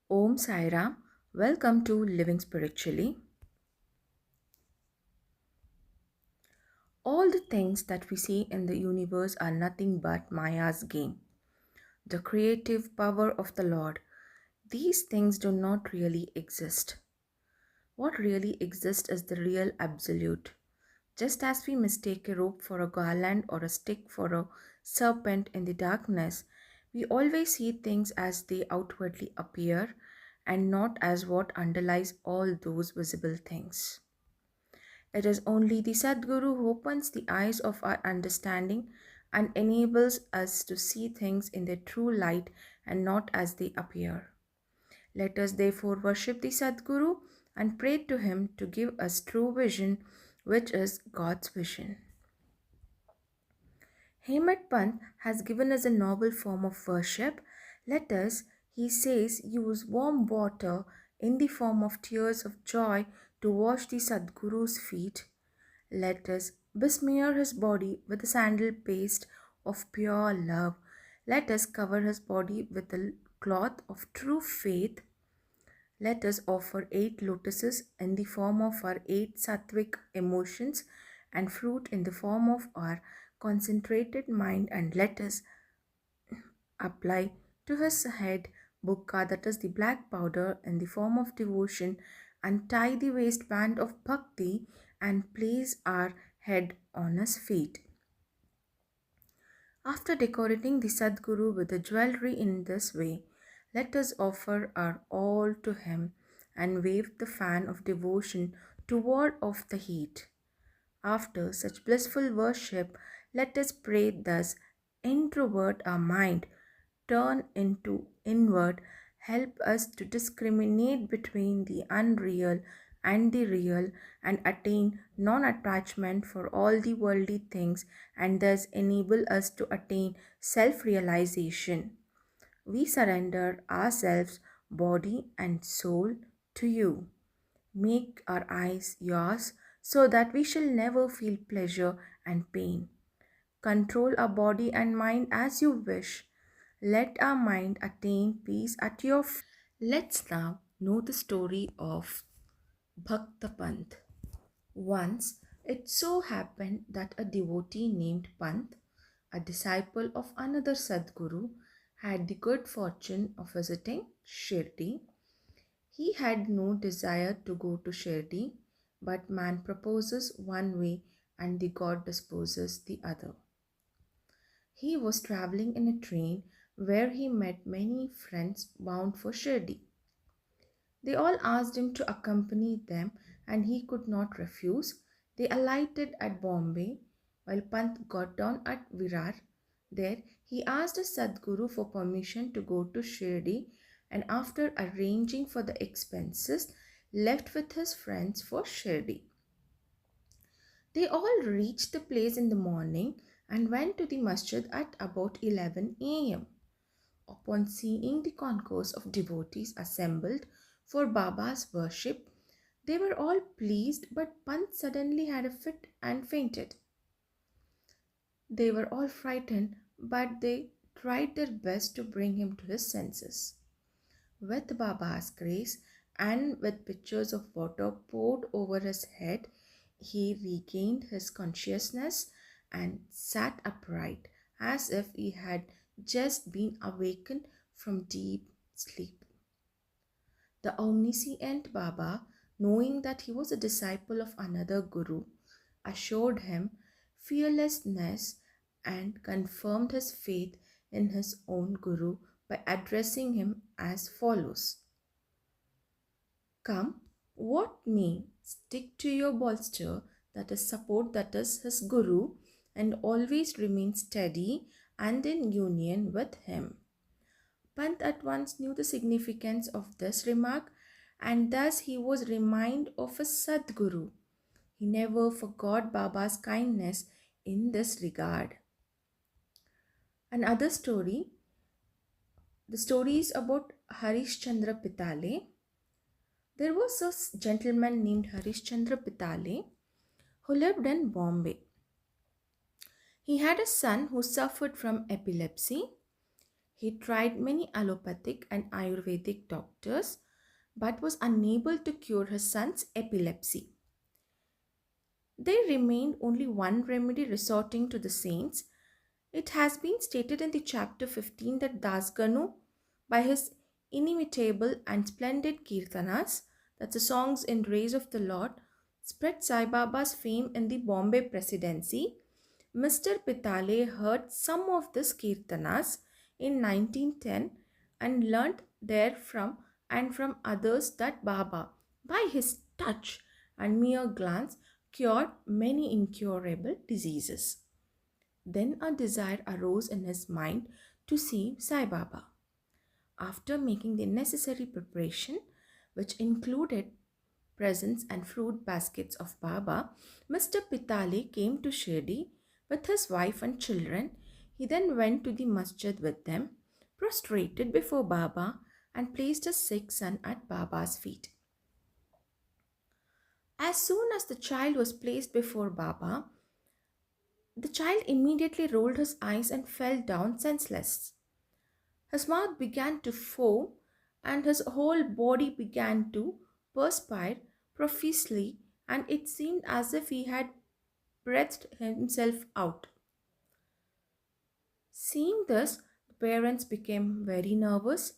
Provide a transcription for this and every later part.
Om Sai Ram. Welcome to Living Spiritually. All the things that we see in the universe are nothing but Maya's game, the creative power of the Lord. These things do not really exist. What really exists is the real absolute. Just as we mistake a rope for a garland or a stick for a serpent in the darkness, we always see things as they outwardly appear and not as what underlies all those visible things. It is only the Sadguru who opens the eyes of our understanding and enables us to see things in their true light and not as they appear. Let us therefore worship the Sadguru and pray to him to give us true vision, which is God's vision. Hemant Pant has given us a noble form of worship. Let us, he says, use warm water in the form of tears of joy to wash the Sadguru's feet. Let us besmear his body with the sandal paste of pure love. Let us cover his body with the cloth of true faith. Let us offer 8 lotuses in the form of our 8 sattvic emotions and fruit in the form of our concentrated mind, and let us apply to his head bukka, that is the black powder, in the form of devotion, and tie the waistband of bhakti and place our head on his feet. After decorating the Sadguru with the jewelry in this way, let us offer our all to him and wave the fan of devotion to ward off the heat. After such blissful worship, let us pray thus: introvert our mind, turn into inward, help us to discriminate between the unreal and the real, and attain non attachment for all the worldly things, and thus enable us to attain self realization. We surrender ourselves, body and soul, to you. Make our eyes yours so that we shall never feel pleasure and pain. Control our body and mind as you wish. Let our mind attain peace at your feet. Let's now know the story of Bhakta Pant. Once it so happened that a devotee named Pant, a disciple of another Sadguru, had the good fortune of visiting Shirdi. He had no desire to go to Shirdi, but man proposes one way and the God disposes the other. He was traveling in a train where he met many friends bound for Shirdi. They all asked him to accompany them and he could not refuse. They alighted at Bombay while Pant got down at Virar. There he asked his Sadguru for permission to go to Shirdi, and after arranging for the expenses, left with his friends for Shirdi. They all reached the place in the morning and went to the masjid at about 11 a.m. Upon seeing the concourse of devotees assembled for Baba's worship, they were all pleased, but Pant suddenly had a fit and fainted. They were all frightened, but they tried their best to bring him to his senses. With Baba's grace and with pitchers of water poured over his head, he regained his consciousness and sat upright as if he had just been awakened from deep sleep. The omniscient Baba, knowing that he was a disciple of another Guru, assured him fearlessness and confirmed his faith in his own Guru by addressing him as follows: Come, what may, stick to your bolster, that is support, that is his Guru, and always remain steady and in union with him. Pant at once knew the significance of this remark, and thus he was reminded of his Sadguru. He never forgot Baba's kindness in this regard. Another story, the story is about Harishchandra Pitale. There was a gentleman named Harishchandra Pitale who lived in Bombay. He had a son who suffered from epilepsy. He tried many allopathic and Ayurvedic doctors but was unable to cure his son's epilepsy. There remained only one remedy resorting to the saints. It has been stated in the chapter 15 that Dasganu, by his inimitable and splendid kirtanas, that's the songs in praise of the Lord, spread Sai Baba's fame in the Bombay Presidency. Mr. Pitale heard some of these kirtanas in 1910 and learnt therefrom and from others that Baba, by his touch and mere glance, cured many incurable diseases. Then a desire arose in his mind to see Sai Baba. After making the necessary preparation, which included presents and fruit baskets of Baba, Mr. Pitale came to Shirdi with his wife and children. He then went to the masjid with them, prostrated before Baba, and placed his sick son at Baba's feet. As soon as the child was placed before Baba, the child immediately rolled his eyes and fell down senseless. His mouth began to foam and his whole body began to perspire profusely, and it seemed as if he had breathed himself out. Seeing this, the parents became very nervous.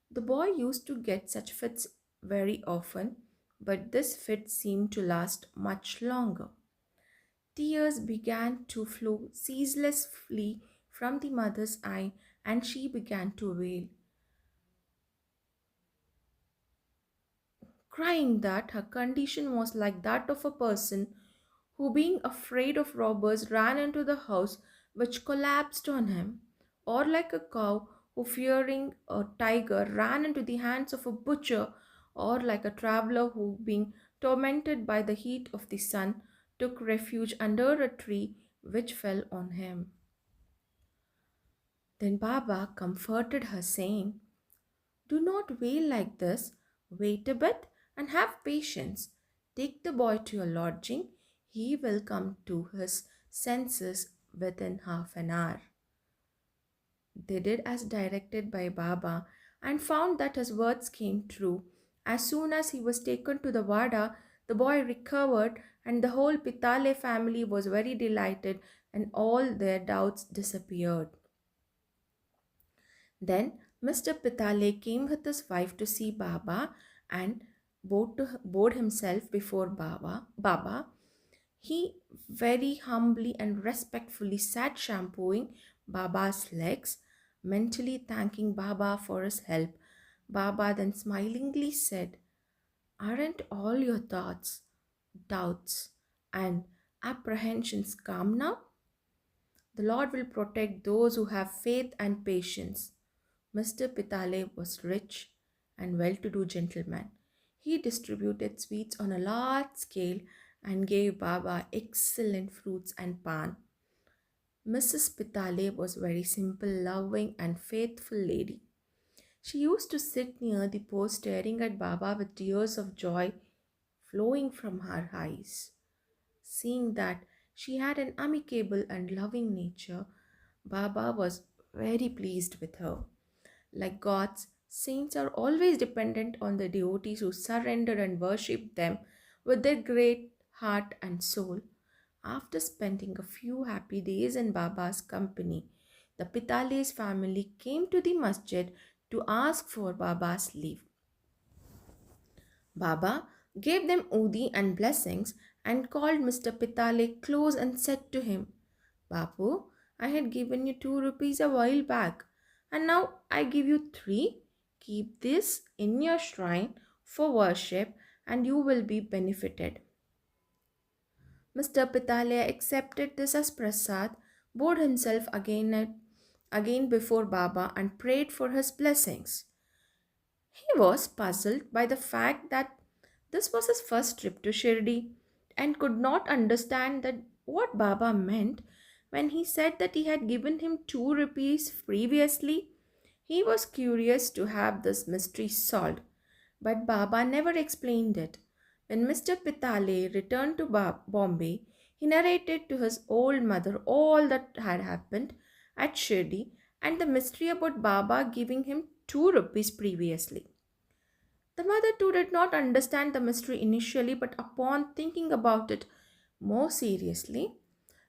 The boy used to get such fits very often, but this fit seemed to last much longer. Tears began to flow ceaselessly from the mother's eye, and she began to wail, crying that her condition was like that of a person who, being afraid of robbers, ran into the house which collapsed on him, or like a cow who, fearing a tiger, ran into the hands of a butcher, or like a traveler who, being tormented by the heat of the sun, took refuge under a tree which fell on him. Then Baba comforted her, saying, "Do not wail like this. Wait a bit and have patience. Take the boy to your lodging. He will come to his senses within half an hour." They did as directed by Baba and found that his words came true. As soon as he was taken to the Vada, the boy recovered, and the whole Pitale family was very delighted, and all their doubts disappeared. Then Mr. Pitale came with his wife to see Baba and bowed himself before Baba. He very humbly and respectfully sat shampooing Baba's legs, mentally thanking Baba for his help. Baba then smilingly said, "Aren't all your thoughts, doubts, and apprehensions calm now? The Lord will protect those who have faith and patience." Mr. Pitale was rich and well-to-do gentleman. He distributed sweets on a large scale and gave Baba excellent fruits and pan. Mrs. Pitale was very simple, loving, and faithful lady. She used to sit near the post staring at Baba with tears of joy flowing from her eyes. Seeing that she had an amicable and loving nature, Baba was very pleased with her. Like gods, saints are always dependent on the devotees who surrender and worship them with their great heart and soul. After spending a few happy days in Baba's company, the Pitale's family came to the masjid to ask for Baba's leave. Baba gave them udi and blessings and called Mr. Pitale close and said to him, "Bapu, I had given you 2 rupees a while back, and now I give you 3. Keep this in your shrine for worship and you will be benefited." Mr. Pitale accepted this as prasad, bowed himself again before Baba and prayed for his blessings. He was puzzled by the fact that this was his first trip to Shirdi and could not understand that what Baba meant when he said that he had given him 2 rupees previously. He was curious to have this mystery solved, but Baba never explained it. When Mr. Pitale returned to Bombay, he narrated to his old mother all that had happened at Shirdi and the mystery about Baba giving him 2 rupees previously. The mother too did not understand the mystery initially, but upon thinking about it more seriously,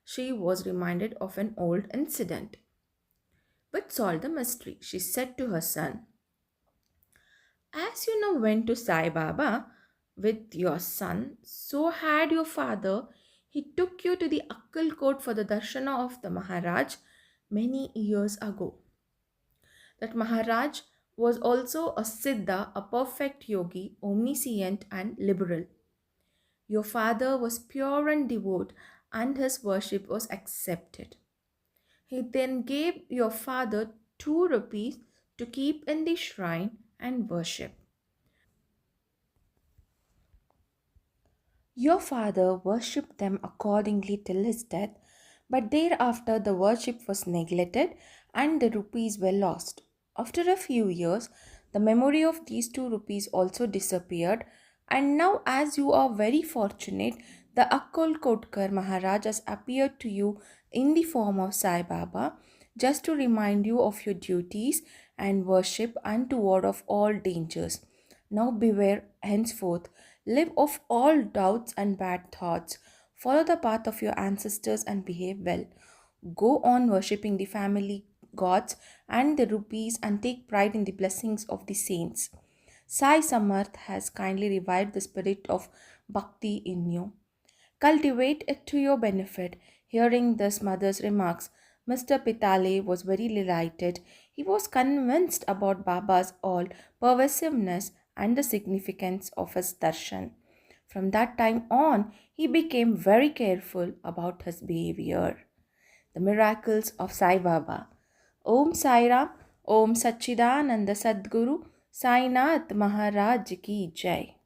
she was reminded of an old incident which solved the mystery. She said to her son, "As you now went to Sai Baba with your son, so had your father. He took you to the Akkal Court for the darshana of the Maharaj many years ago. That Maharaj was also a Siddha, a perfect yogi, omniscient and liberal. Your father was pure and devout, and his worship was accepted. He then gave your father 2 rupees to keep in the shrine and worship. Your father worshipped them accordingly till his death, but thereafter the worship was neglected and the rupees were lost. After a few years, the memory of these 2 rupees also disappeared, and now, as you are very fortunate, the Akkol Kotkar Maharaj has appeared to you in the form of Sai Baba, just to remind you of your duties and worship and to ward off all dangers. Now beware henceforth, live off all doubts and bad thoughts, follow the path of your ancestors and behave well. Go on worshipping the family gods and the rupees and take pride in the blessings of the saints. Sai Samarth has kindly revived the spirit of bhakti in you. Cultivate it to your benefit. Hearing this mother's remarks, Mr. Pitale was very delighted. He was convinced about Baba's all pervasiveness and the significance of his darshan. From that time on, he became very careful about his behavior. The miracles of Sai Baba. Om Sai Ram, Om Satchidananda Sadguru, Sainath Maharaj Ki Jai.